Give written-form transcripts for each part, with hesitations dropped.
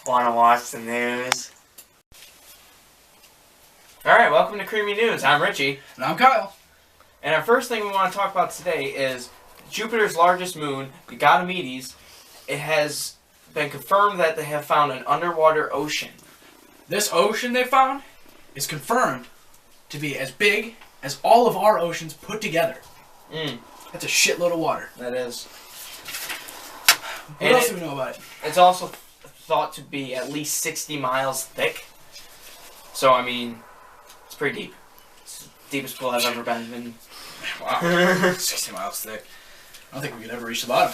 Want to watch the news? Alright, welcome to Creamy News. I'm Richie. And I'm Kyle. And our first thing we want to talk about today is Jupiter's largest moon, the Ganymedes. It has been confirmed that they have found an underwater ocean. This ocean they found is confirmed to be as big as all of our oceans put together. That's a shitload of water. That is. What else do we know about it? It's also thought to be at least 60 miles thick. So, I mean, it's pretty deep. It's the deepest pool I've ever been in. Wow. 60 miles thick. I don't think we could ever reach the bottom.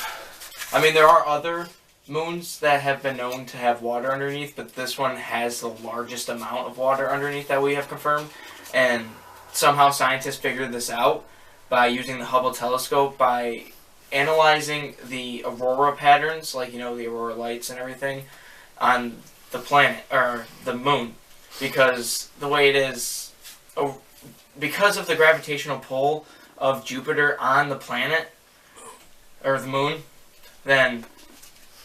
I mean, there are other moons that have been known to have water underneath, but this one has the largest amount of water underneath that we have confirmed. And somehow scientists figured this out by using the Hubble telescope, by analyzing the aurora patterns, like, you know, the aurora lights and everything, on the planet, or the moon. Because the way it is, because of the gravitational pull of Jupiter on the planet, or the moon, then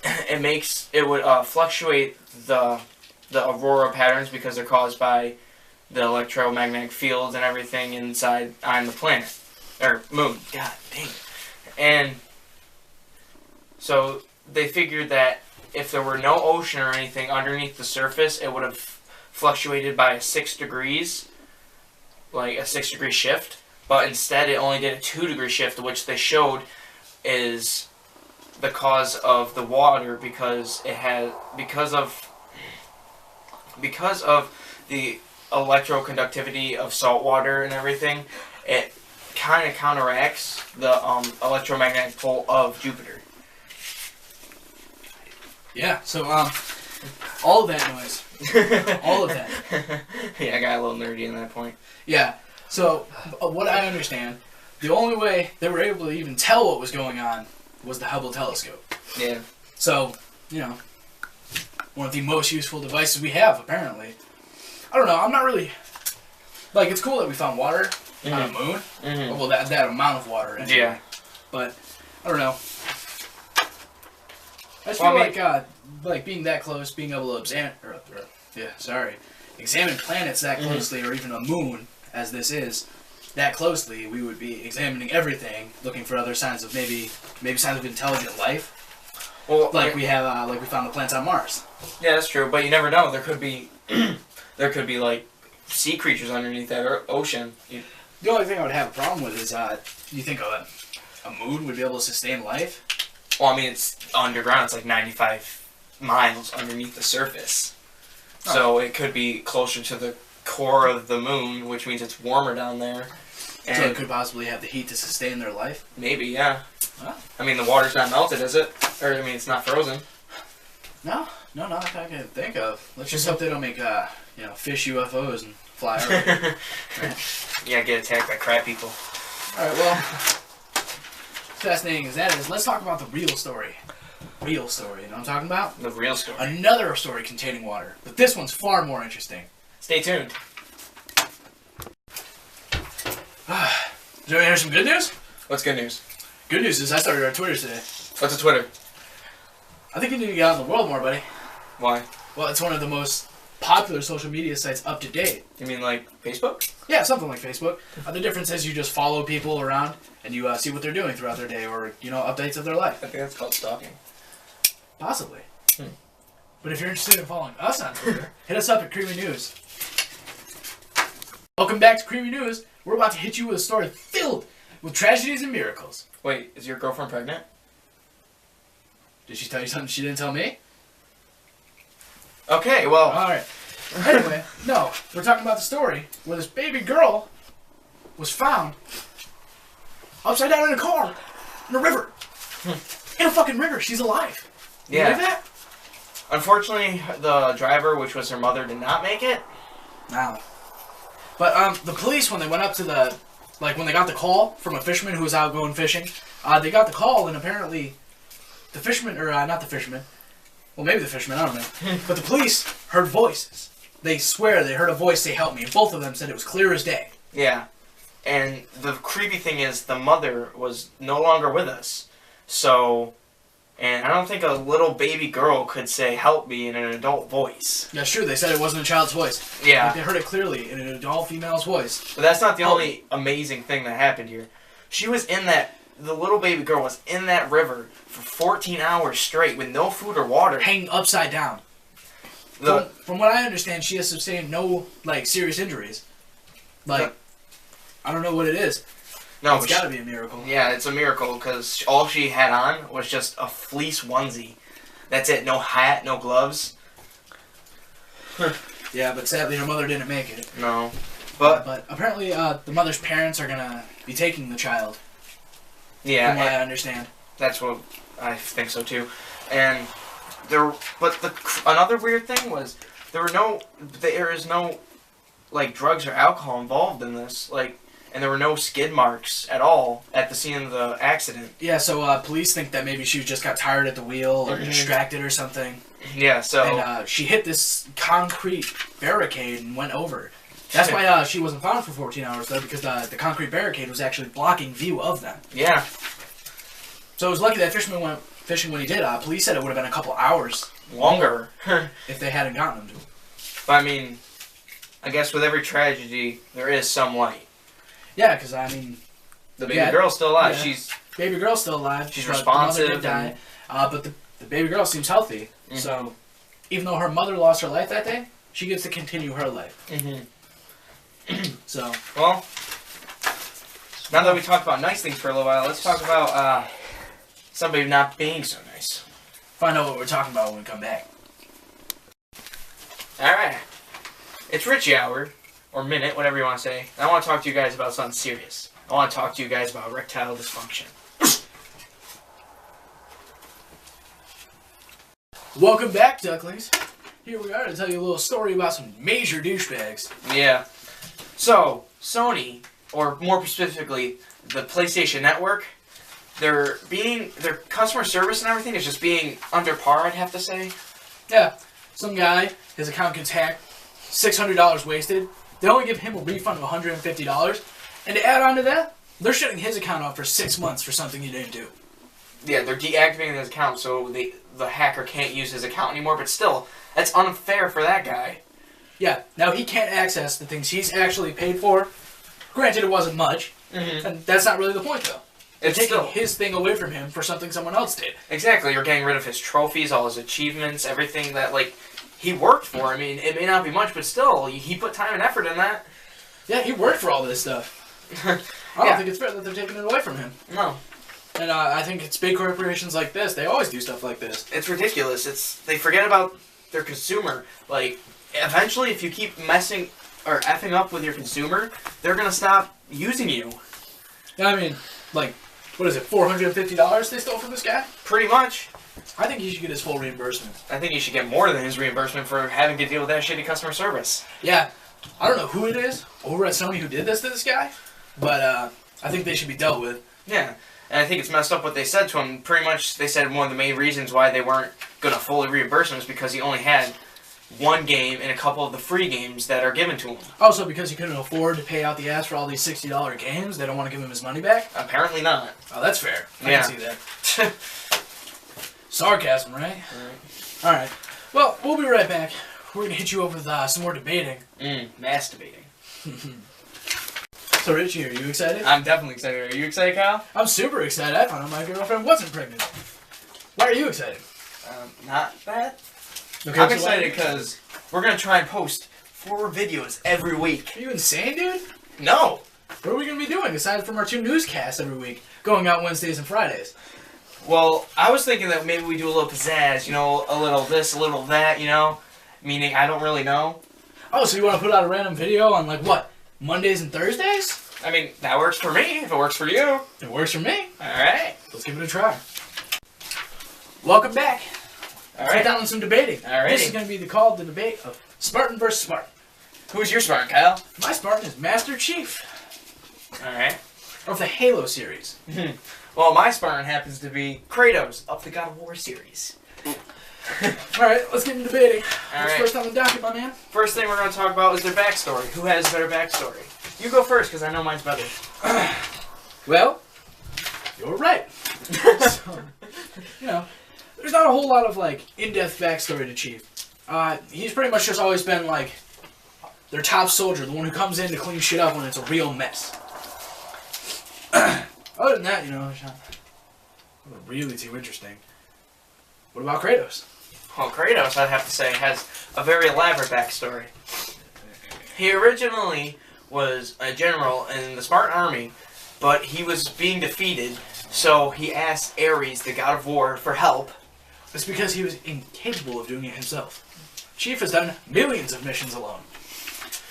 it would fluctuate the aurora patterns because they're caused by the electromagnetic fields and everything inside on the planet, or moon. God dang it. And so they figured that if there were no ocean or anything underneath the surface, it would have fluctuated by 6 degrees, like a 6-degree shift. But instead, it only did a 2-degree shift, which they showed is the cause of the water because of the electroconductivity of salt water and everything. It kind of counteracts the electromagnetic pull of Jupiter. Yeah, so, all of that noise. All of that. Yeah, I got a little nerdy in that point. Yeah, so, what I understand, the only way they were able to even tell what was going on was the Hubble telescope. Yeah. So, you know, one of the most useful devices we have, apparently. I don't know, I'm not really... Like, it's cool that we found water on a moon. Well, that amount of water. Anyway. Yeah. But, I don't know. I just feel like being that close, being able to examine planets that closely, or even a moon, as this is, that closely, we would be examining everything, looking for other signs of maybe signs of intelligent life. Well, like we found the plants on Mars. Yeah, that's true, but you never know. There could be like sea creatures underneath that ocean. The only thing I would have a problem with is, do you think a moon would be able to sustain life? Well, I mean, it's underground. It's like 95 miles underneath the surface. Oh. So it could be closer to the core of the moon, which means it's warmer down there. And so it could possibly have the heat to sustain their life? Maybe, yeah. Huh? I mean, the water's not melted, is it? Or, I mean, it's not frozen. No, not that I can think of. Let's just hope they don't make, fish UFOs and fly over. Right? Yeah, get attacked by crab people. Alright, well, fascinating as that is, let's talk about the real story. Real story, you know what I'm talking about? The real story. Another story containing water, but this one's far more interesting. Stay tuned. Do you want to hear some good news? What's good news? Good news is I started our Twitter today. What's a Twitter? I think you need to get out in the world more, buddy. Why? Well, it's one of the most popular social media sites up to date. You mean like Facebook? Yeah, something like Facebook. The difference is you just follow people around and you see what they're doing throughout their day, or, updates of their life. I think that's called stalking. Possibly. But if you're interested in following us on Twitter, hit us up at Creamy News. Welcome back to Creamy News. We're about to hit you with a story filled with tragedies and miracles. Wait, is your girlfriend pregnant? Did she tell you something she didn't tell me? Okay, well... Alright. Anyway, no. We're talking about the story where this baby girl was found upside down in a car in a river. In a fucking river. She's alive. You believe that? Unfortunately, the driver, which was her mother, did not make it. No. But the police, when they went up to when they got the call from a fisherman who was out going fishing, they got the call, and apparently the fisherman, or not the fisherman, well, maybe the fisherman, I don't know, but the police heard voices. They swear they heard a voice say, "Help me," and both of them said it was clear as day. Yeah. And the creepy thing is the mother was no longer with us. So And I don't think a little baby girl could say "help me" in an adult voice. That's true. They said it wasn't a child's voice. Yeah. Like, they heard it clearly in an adult female's voice. But that's not the only amazing thing that happened here. She was in that. The little baby girl was in that river for 14 hours straight with no food or water. Hanging upside down. From what I understand, she has sustained no, like, serious injuries. Like, I don't know what it is. No, it's got to be a miracle. Yeah, it's a miracle because all she had on was just a fleece onesie. That's it. No hat, no gloves. Yeah, but sadly her mother didn't make it. No. But apparently the mother's parents are going to be taking the child. Yeah. From what I understand. That's what I think so too. And another weird thing was there is no like drugs or alcohol involved in this, like, and there were no skid marks at all at the scene of the accident. Yeah, so police think that maybe she just got tired at the wheel or distracted or something. Yeah, so and she hit this concrete barricade and went over. That's why she wasn't found for 14 hours, though, because the concrete barricade was actually blocking view of them. Yeah. So it was lucky that fisherman went fishing when he did. Police said it would have been a couple hours longer if they hadn't gotten him to him. But I mean, I guess with every tragedy, there is some light. Yeah, because, I mean... The baby girl's still alive. Yeah. Baby girl's still alive. She's responsive. The mother did die. But the baby girl seems healthy. Mm-hmm. So, even though her mother lost her life that day, she gets to continue her life. Mm-hmm. So, well, now that we talked about nice things for a little while, let's talk about somebody not being so nice. Find out what we're talking about when we come back. Alright. It's Richie Hour, or Minute, whatever you want to say. I want to talk to you guys about something serious. I want to talk to you guys about erectile dysfunction. Welcome back, ducklings. Here we are to tell you a little story about some major douchebags. Yeah. So, Sony, or more specifically, the PlayStation Network, their customer service and everything is just being under par, I'd have to say. Yeah. Some guy, his account gets hacked, $600 wasted. They only give him a refund of $150. And to add on to that, they're shutting his account off for 6 months for something he didn't do. Yeah, they're deactivating his account so the hacker can't use his account anymore, but still, that's unfair for that guy. Yeah, now he can't access the things he's actually paid for. Granted, it wasn't much, and that's not really the point, though. They're taking his thing away from him for something someone else did. Exactly, you're getting rid of his trophies, all his achievements, everything that, like, he worked for. I mean, it may not be much, but still, he put time and effort in that. Yeah, he worked for all this stuff. I don't think it's fair that they're taking it away from him. No. And I think it's big corporations like this, they always do stuff like this. It's ridiculous. They forget about their consumer. Like, eventually, if you keep messing or effing up with your consumer, they're going to stop using you. Yeah, I mean, like, what is it, $450 they stole from this guy? Pretty much. I think he should get his full reimbursement. I think he should get more than his reimbursement for having to deal with that shitty customer service. Yeah. I don't know who it is over at Sony who did this to this guy, but I think they should be dealt with. Yeah. And I think it's messed up what they said to him. Pretty much, they said one of the main reasons why they weren't going to fully reimburse him is because he only had one game and a couple of the free games that are given to him. Also, because he couldn't afford to pay out the ass for all these $60 games, they don't want to give him his money back? Apparently not. Oh, that's fair. I can see that. Sarcasm, right? Alright. Well, we'll be right back. We're going to hit you over with some more debating. Masturbating. So, Richie, are you excited? I'm definitely excited. Are you excited, Kyle? I'm super excited. I found out my girlfriend wasn't pregnant. Why are you excited? Not that. Okay, I'm excited because we're going to try and post 4 videos every week. Are you insane, dude? No. What are we going to be doing aside from our 2 newscasts every week, going out Wednesdays and Fridays? Well, I was thinking that maybe we do a little pizzazz, you know, a little this, a little that, you know, meaning I don't really know. Oh, so you want to put out a random video on, like, what, Mondays and Thursdays? I mean, that works for me, if it works for you. It works for me. Alright. Let's give it a try. Welcome back. Alright. Get down on some debating. Alrighty. This is going to be the debate of Spartan versus Spartan. Who's your Spartan, Kyle? My Spartan is Master Chief. Alright. Of the Halo series. Well, my Spartan happens to be Kratos of the God of War series. Alright, let's get into debating. All What's right. first on the docket, my man? First thing we're going to talk about is their backstory. Who has better backstory? You go first, because I know mine's better. Well, you're right. So, you know, there's not a whole lot of, like, in-depth backstory to Chief. He's pretty much just always been, like, their top soldier, the one who comes in to clean shit up when it's a real mess. Other than that, you know, it's not really too interesting. What about Kratos? Well, Kratos, I'd have to say, has a very elaborate backstory. He originally was a general in the Spartan army, but he was being defeated, so he asked Ares, the god of war, for help. It's because he was incapable of doing it himself. Chief has done millions of missions alone.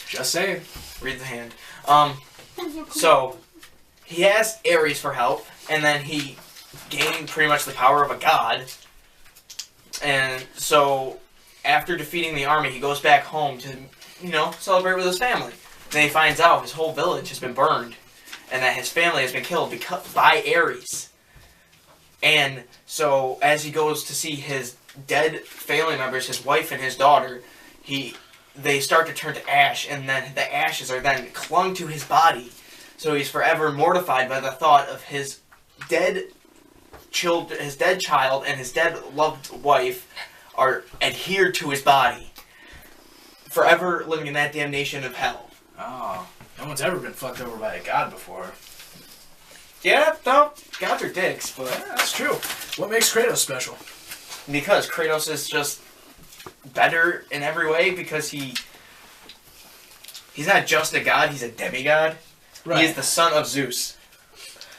Just saying. Read the hand. So, he asked Ares for help, and then he gained pretty much the power of a god. And so, after defeating the army, he goes back home to, you know, celebrate with his family. Then he finds out his whole village has been burned, and that his family has been killed by Ares. And so, as he goes to see his dead family members, his wife and his daughter, they start to turn to ash, and then the ashes are then clung to his body. So he's forever mortified by the thought of his dead child and his dead loved wife are adhered to his body, forever living in that damnation of hell. Oh, no one's ever been fucked over by a god before. Yeah, no, gods are dicks, but Yeah, that's true. What makes Kratos special? because Kratos is just better in every way, because he's not just a god, he's a demigod. Right. He is the son of Zeus.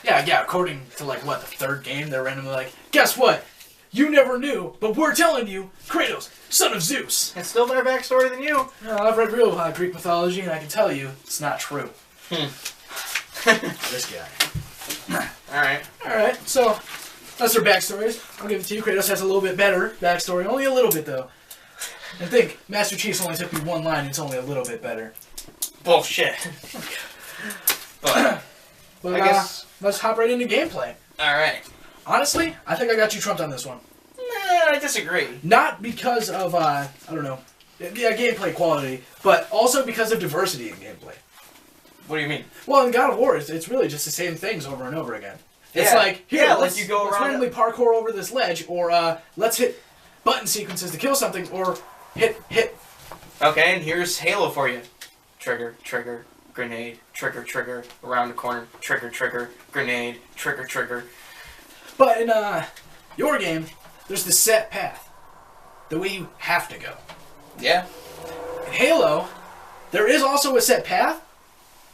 Yeah, according to, like, what, the third game, they're randomly like, guess what? You never knew, but we're telling you, Kratos, son of Zeus. It's still better backstory than you. I've read real Greek mythology, and I can tell you, it's not true. This guy. Alright, so, that's their backstories. I'll give it to you. Kratos has a little bit better backstory, only a little bit, though. And think, Master Chief's only took me one line, it's only a little bit better. Bullshit. But But, I guess. let's hop right into gameplay. Alright. Honestly, I think I got you trumped on this one. Nah, I disagree. Not because of, I don't know, gameplay quality, but also because of diversity in gameplay. What do you mean? Well, in God of War, it's really just the same things over and over again. It's Yeah. like, here, Yeah, let's, like you go let's around randomly parkour over this ledge, or let's hit button sequences to kill something, or hit. Okay, and here's Halo for you. Trigger, trigger, grenade, trigger, trigger, around the corner, trigger, trigger, grenade, trigger, trigger. But in your game, there's the set path, the way you have to go. Yeah. In Halo, there is also a set path,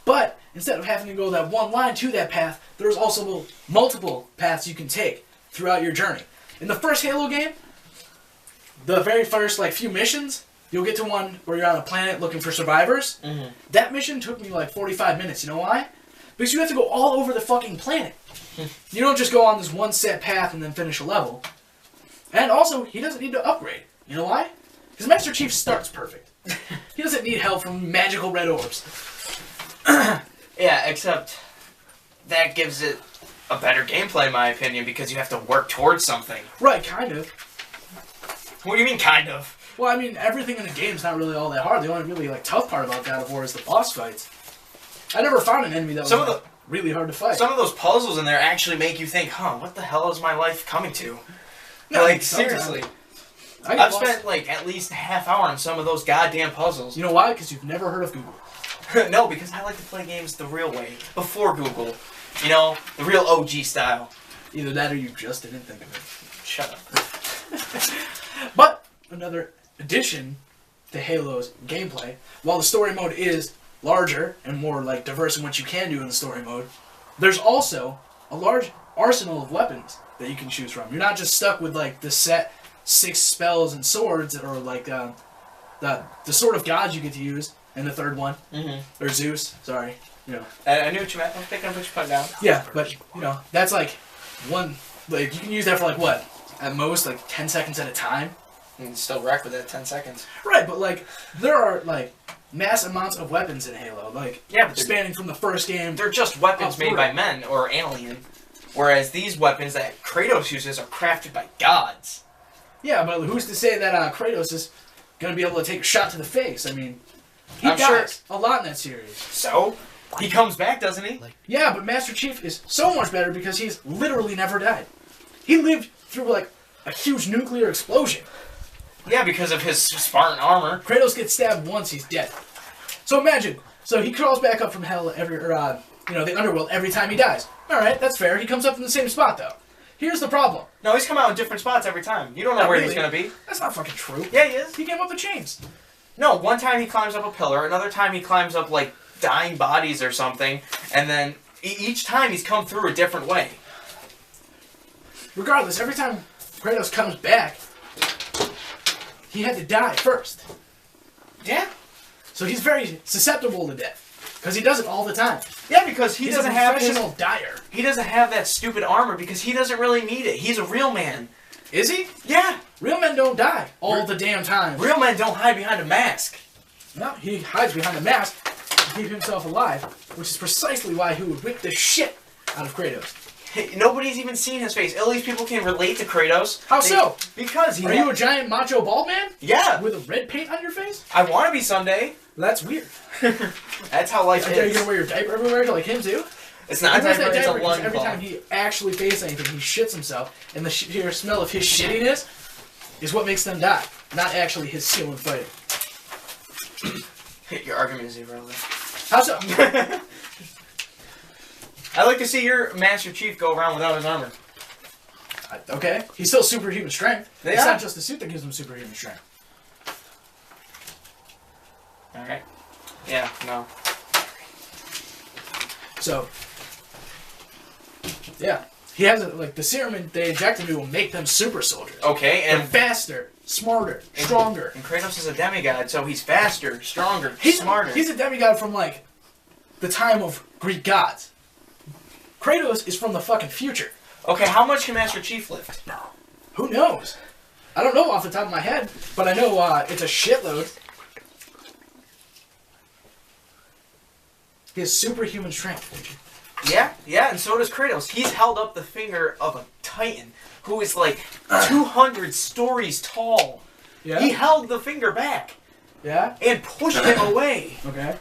but instead of having to go that one line to that path, there's also multiple paths you can take throughout your journey. In the first Halo game, the very first few missions, you'll get to one where you're on a planet looking for survivors. Mm-hmm. That mission took me like 45 minutes. You know why? Because you have to go all over the fucking planet. You don't just go on this one set path and then finish a level. And also, he doesn't need to upgrade. You know why? Because Master Chief starts perfect. He doesn't need help from magical red orbs. Yeah, except that gives it a better gameplay, in my opinion, because you have to work towards something. Right, kind of. What do you mean, kind of? Well, I mean, everything in the game's not really all that hard. The only really tough part about God of War is the boss fights. I never found an enemy that was really hard to fight. Some of those puzzles in there actually make you think, what the hell is my life coming to? No, like, sometimes. seriously. I've spent, at least a half hour on some of those goddamn puzzles. You know why? Because you've never heard of Google. No, because I like to play games the real way, before Google. You know, the real OG style. Either that or you just didn't think of it. Shut up. But, another addition to Halo's gameplay, while the story mode is larger and more diverse in what you can do in the story mode, there's also a large arsenal of weapons that you can choose from. You're not just stuck with the set 6 spells and swords that are the sword of gods you get to use in the third one. Mm-hmm. Or Zeus, sorry. I knew what you meant. I'm picking up what you put down. Yeah, but that's one, you can use that for what? At most 10 seconds at a time. You can still wreck with that 10 seconds. Right, but there are mass amounts of weapons in Halo, yeah, but spanning from the first game. They're just weapons made by men or alien, whereas these weapons that Kratos uses are crafted by gods. Yeah, but who's to say that Kratos is gonna be able to take a shot to the face? I mean, he I'm dies a lot in that series. So he comes back, doesn't he? Yeah, but Master Chief is so much better because he's literally never died. He lived through a a huge nuclear explosion. Yeah, because of his Spartan armor. Kratos gets stabbed once, he's dead. So imagine, so he crawls back up from hell the underworld every time he dies. Alright, that's fair. He comes up in the same spot, though. Here's the problem. No, he's come out in different spots every time. You don't know where he's going to be. That's not fucking true. Yeah, he is. He came up the chains. No, one time he climbs up a pillar, another time he climbs up, like, dying bodies or something, and then each time he's come through a different way. Regardless, every time Kratos comes back, he had to die first. Yeah. So he's very susceptible to death. Because he does it all the time. Yeah, because he's a professional dyer. He doesn't have that stupid armor because he doesn't really need it. He's a real man. Is he? Yeah. Real men don't die all the damn time. Real men don't hide behind a mask. No, he hides behind a mask to keep himself alive, which is precisely why he would whip the shit out of Kratos. Hey, nobody's even seen his face. At least people can relate to Kratos. How so? Because Are you a giant macho bald man? Yeah. With a red paint on your face? I want to be someday. That's weird. That's how life is. Are you gonna wear your diaper everywhere like him too? It's not a diaper, it's a every loincloth. time he actually faces anything, he shits himself, and the sheer smell of his shittiness is what makes them die, not actually his skill in fighting. Your argument is irrelevant. How so? I'd like to see your Master Chief go around without his armor. Okay, he's still superhuman strength. It's not just the suit that gives him superhuman strength. Alright. Yeah, no. So, yeah. He has, the serum they inject into will make them super soldiers. Okay, They're and faster, smarter, stronger. And Kratos is a demigod, so he's faster, stronger, smarter. He's a demigod from, the time of Greek gods. Kratos is from the fucking future. Okay, how much can Master Chief lift? Who knows? I don't know off the top of my head, but I know it's a shitload. He has superhuman strength. Yeah, and so does Kratos. He's held up the finger of a titan who is 200 stories tall. Yeah? He held the finger back. Yeah? And pushed him away. Okay.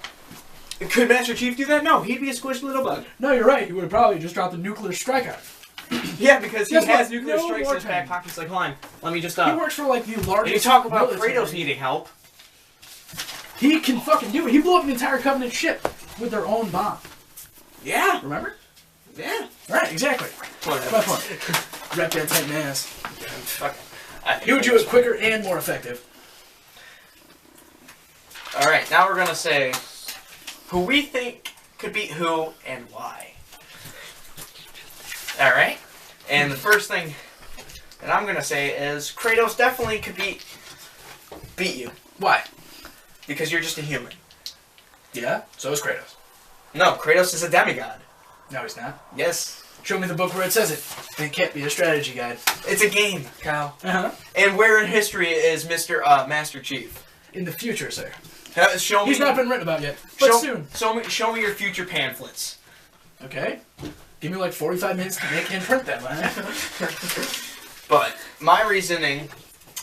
Could Master Chief do that? No, he'd be a squished little bug. No, you're right. He would have probably just dropped a nuclear strike on him. Yeah, because he has nuclear No strikes in his back pocket. He's like, hold on, let me just He works for the largest. You talk about military. Kratos needing help. He can fucking do it. He blew up an entire Covenant ship with their own bomb. Yeah. Remember? Yeah. Right, exactly. Whatever. My point. Rep that tight ass. Fuck. He would do it quicker and more effective. Alright, now we're gonna say who we think could beat who and why. Alright? And the first thing that I'm gonna say is Kratos definitely could beat you. Why? Because you're just a human. Yeah, so is Kratos. No, Kratos is a demigod. No, he's not. Yes. Show me the book where it says it. It can't be a strategy guide. It's a game, Kyle. Uh-huh. And where in history is Mr. Master Chief? In the future, sir. Show me. He's not been written about yet, but soon. Show me your future pamphlets. Okay. Give me 45 minutes to make and print them, man. But my reasoning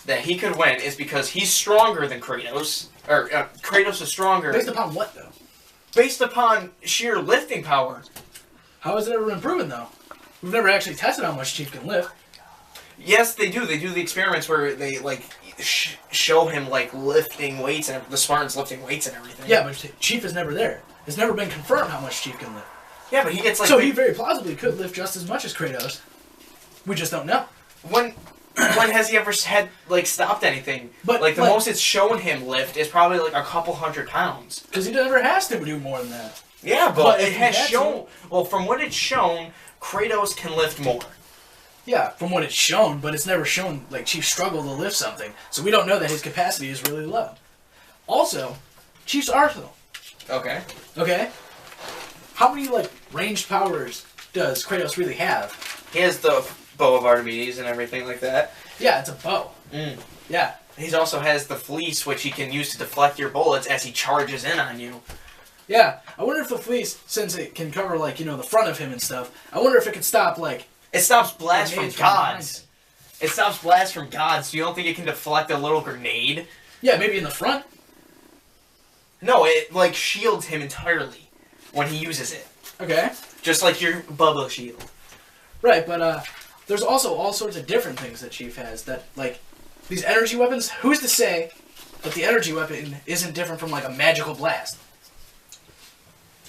that he could win is because he's stronger than Kratos. Or Kratos is stronger. Based upon what, though? Based upon sheer lifting power. How has it ever been proven, though? We've never actually tested how much Chief can lift. Yes, they do. They do the experiments where they show him lifting weights and the Spartans lifting weights and everything. Yeah, but Chief is never there. It's never been confirmed how much Chief can lift. Yeah, but he gets So he very plausibly could lift just as much as Kratos. We just don't know. When has he ever stopped anything? But the most it's shown him lift is probably a couple 100 pounds. Because he never has to do more than that. Yeah, but it if he has had shown. Well, from what it's shown, Kratos can lift more. Yeah, from what it's shown, but it's never shown Chief struggle to lift something. So we don't know that his capacity is really low. Also, Chief's arsenal. Okay. Okay? How many ranged powers does Kratos really have? He has the bow of Archimedes and everything like that. Yeah, it's a bow. Mm. Yeah. He also has the fleece, which he can use to deflect your bullets as he charges in on you. Yeah. I wonder if the fleece, since it can cover the front of him and stuff, I wonder if it could stop It stops blasts from grenades gods. It stops blasts from gods, so you don't think it can deflect a little grenade? Yeah, maybe in the front. No, it shields him entirely when he uses it. Okay. Just like your bubble shield. Right, but there's also all sorts of different things that Chief has that, like, these energy weapons. Who's to say that the energy weapon isn't different from, like, a magical blast?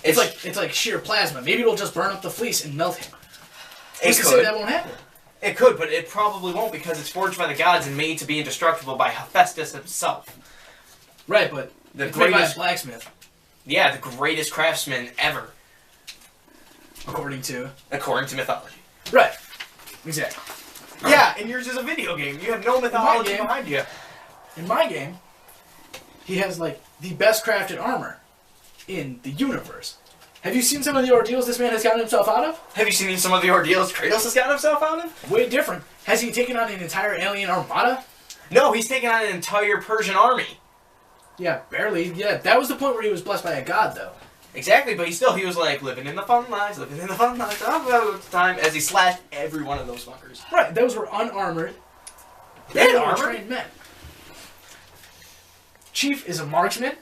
It's like sheer plasma. Maybe it'll just burn up the fleece and melt him. Who's to say that won't happen? It could, but it probably won't because it's forged by the gods and made to be indestructible by Hephaestus himself. Right, but it's made by a blacksmith. Yeah, the greatest craftsman ever. According to mythology. Right. Exactly. Yeah, and yours is a video game. You have no mythology behind you. In my game, he has, like, the best crafted armor in the universe. Have you seen some of the ordeals this man has gotten himself out of? Have you seen some of the ordeals Kratos has gotten himself out of? Way different. Has he taken on an entire alien armada? No, he's taken on an entire Persian army. Yeah, barely. Yeah, that was the point where he was blessed by a god, though. Exactly, but he was like, living in the fun lives, all the time, as he slashed every one of those fuckers. Right, those were unarmored, trained men. Chief is a marksman.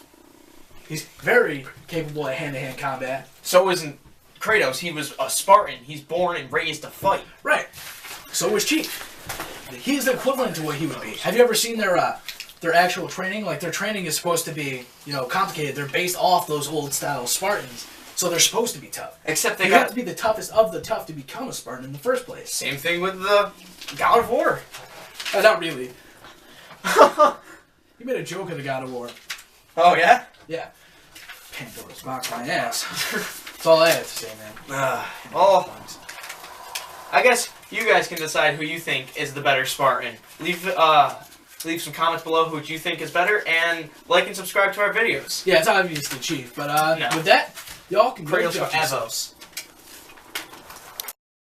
He's very capable of hand-to-hand combat. So isn't Kratos. He was a Spartan. He's born and raised to fight. Right. So was Chief. He's the equivalent to what he would be. Have you ever seen their actual training? Like, their training is supposed to be, complicated. They're based off those old-style Spartans, so they're supposed to be tough. Except you have to be the toughest of the tough to become a Spartan in the first place. Same thing with the God of War. Not really. You made a joke of the God of War. Oh, yeah? Yeah. Pandora's box my ass. That's all I have to say, man. Well, I guess you guys can decide who you think is the better Spartan. Leave some comments below who you think is better, and like and subscribe to our videos. Yeah, it's obviously Chief, but no. with that, y'all can go Kratos for Evos.